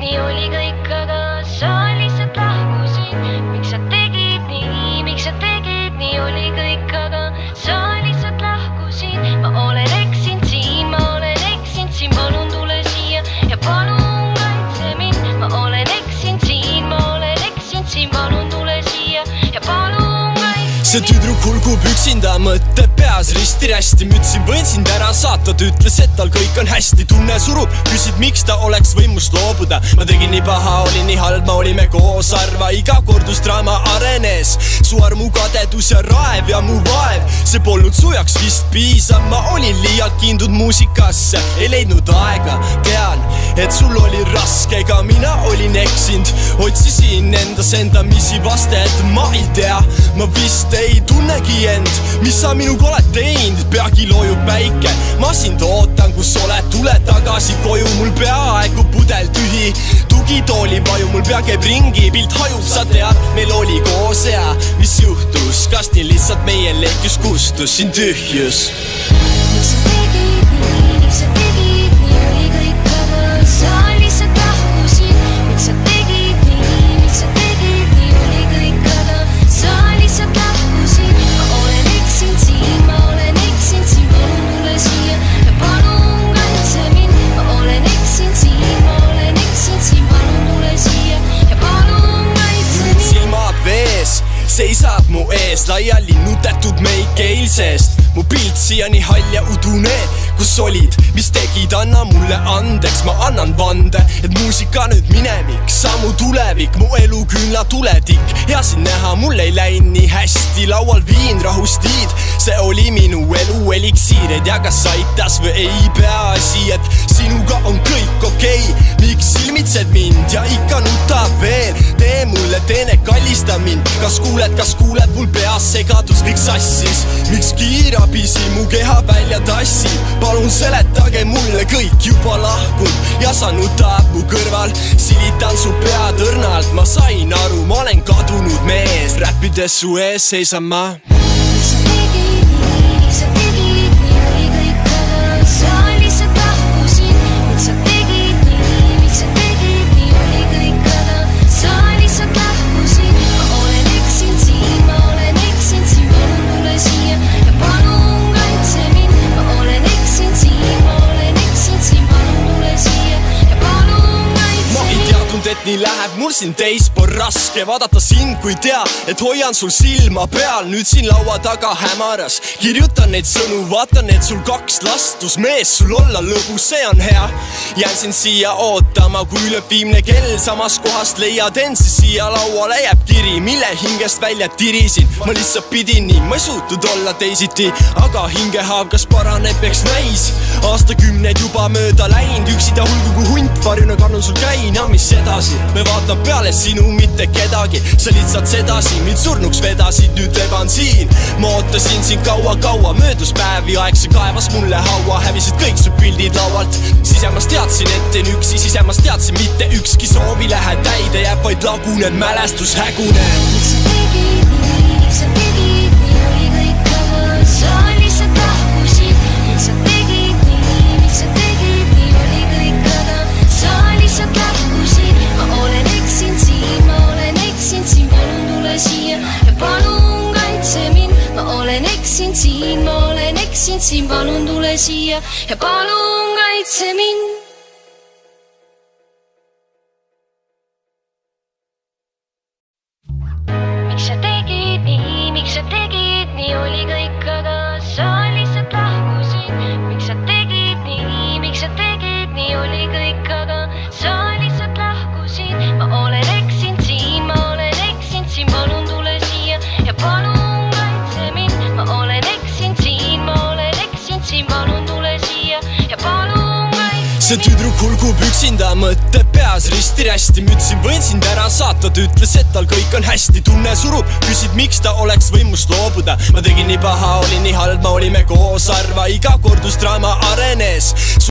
nii oli kõik, aga sa lihtsalt lahkusid. Miks sa tegid nii, miks sa tegid nii, oli kõik, aga sa lihtsalt lahkusid. Ma olen eksinud siin, palun tule siia ja palun kaitse mind. Ma olen eksinud siin, palun tule siia ja palun kaitse. See tüdruk hulgub üksinda, mõtte peas risti-rästi. Mütsin võin sind ära saata, ta ütles, et tal kõik on hästi. Tunne surub, küsid miks ta oleks võimust loobuda. Ma tegin nii paha, oli nii halb, ma olime koos arva. Iga kordusdraama arenes, su armu kadedus ja raev ja mu vaev. See polnud sujaks vist piisav, ma olin liialt kiindud muusikasse. Ei leidnud aega, tean, et sul oli raske, ega mina olin eksinud. Otsisin endas endamisi vastet, ma ei tea, ma vist ei tunnegi end. Mis sa minuga oled teinud, peagi loojub päike. Ma sind ootan, kus oled, tule tagasi koju. Mul peaaegu pudel tühi, tugitooli vaju, mul pea käib ringi, pilt hajub, sa tead, meil oli koos ja mis juhtus, kas nii lihtsalt meie leekis kustus siin tühjus. Miks sa tegid nii, miks sa tegid nii, oli kõik, aga sa lihtsalt lahkusid. Miks sa tegid nii, miks sa tegid nii, oli kõik, aga sa lihtsalt lahkusid. Ma olen eksinud siin, palun tule siia ja palun kaitse mind. Ma olen eksinud siin, palun tule siia ja palun kaitse mind. Silmad vees, seisab mu ees, laiali nutetud meik eilsest. Mu pilt siiani hall ja udune, kus olid, mis tegid, anna mulle andeks. Ma annan vande, et muusika nüüd minevik, sammu tulevik, mu elu küünla tuletik. Hea siin näha, mul ei läinud nii hästi, laual viin rahustiid. See oli minu elu eliksiir, ei tea kas aitas või ei, peaasi, et sinuga on kõik okei. Miks silmitsed mind ja ikka nutab veel, tee mulle teene, kallista mind. Kas kuuled mul peas segadus, kõik sassis, miks kiirabisi mu keha välja tassib. Palun seletage mulle, kõik juba lahkunud ja sa nutad mu kõrval. Silitan su pead õrnalt, ma sain aru, ma olen kadunud mees. Räppides su ees seisan ma. Miks sa tegid nii, oli kõik, aga sa lihtsalt lahkusid. Miks sa tegid nii, oli kõik, aga sa lihtsalt lahkusid. Ma olen eksinud siin, palun tule siia ja palun kaitse mind. Ma olen eksinud siin, palun tule siia ja palun kaitse mind. Ma ei teadnud, et nii läheb mul siin teispool raske vaadata sind, kui tea, et hoian sul silma peal. Nüüd siin laua taga hämaras, kirjutan neid sõnu, vaatan, et sul 2 lastus. Mees, sul olla lõbus, see on hea. Jään sind siia ootama, kui lööb viimne kell. Samas kohast leiad end, siis siia lauale jääb kiri, mille hingest välja tirisin. Ma lihtsalt pidin nii, ma ei suutnud olla teisiti, aga hingehaav kas paraneb, eks näis. Aastakümneid juba mööda läinud, üksida hulgu kui hunt, varjuna kannun sul käina, mis edasi. Me vaatan peale sinu, mitte kedagi, sa lihtsalt sedasi mind surnuks vedasid, nüüd leban siin. Ma ootasin sind kaua-kaua, möödus päevi, aeg see kaevas mulle haua. Hävisid kõik su pildid laualt, sisemas teadsin, et teen üksi, sisemas teadsin, mitte ükski soovi lähe täide, jääb vaid lagunev mälestus, hägune. Miks sa tegid nii, oli kõik, aga sa lihtsalt lahkusid. Miks sa tegid nii, oli kõik, aga sa lihtsalt lahkusid. Ma olen eksinud siin, palun tule siia ja palun kaitse mind. Ma olen eksinud siin, palun tule siia ja palun kaitse mind. Miks sa tegid nii, oli kõik, aga sa lihtsalt lahkusid. Miks sa tegid nii, oli kõik, aga sa lihtsalt lahkusid. Ma olen eksinud siin, palun tule siia ja palun kaitse mind. Ma olen eksinud siin, palun tule siia ja palun kaitse. See tüdruk hulgub üksinda, mõtte peas risti-rästi. Mütsin võin sind ära saata, ta ütles, et tal kõik on hästi. Tunne surub, küsid miks ta oleks võimust loobuda. Ma tegin nii paha, oli nii halb, ma olime koos arva. Iga kordusdraama arenes.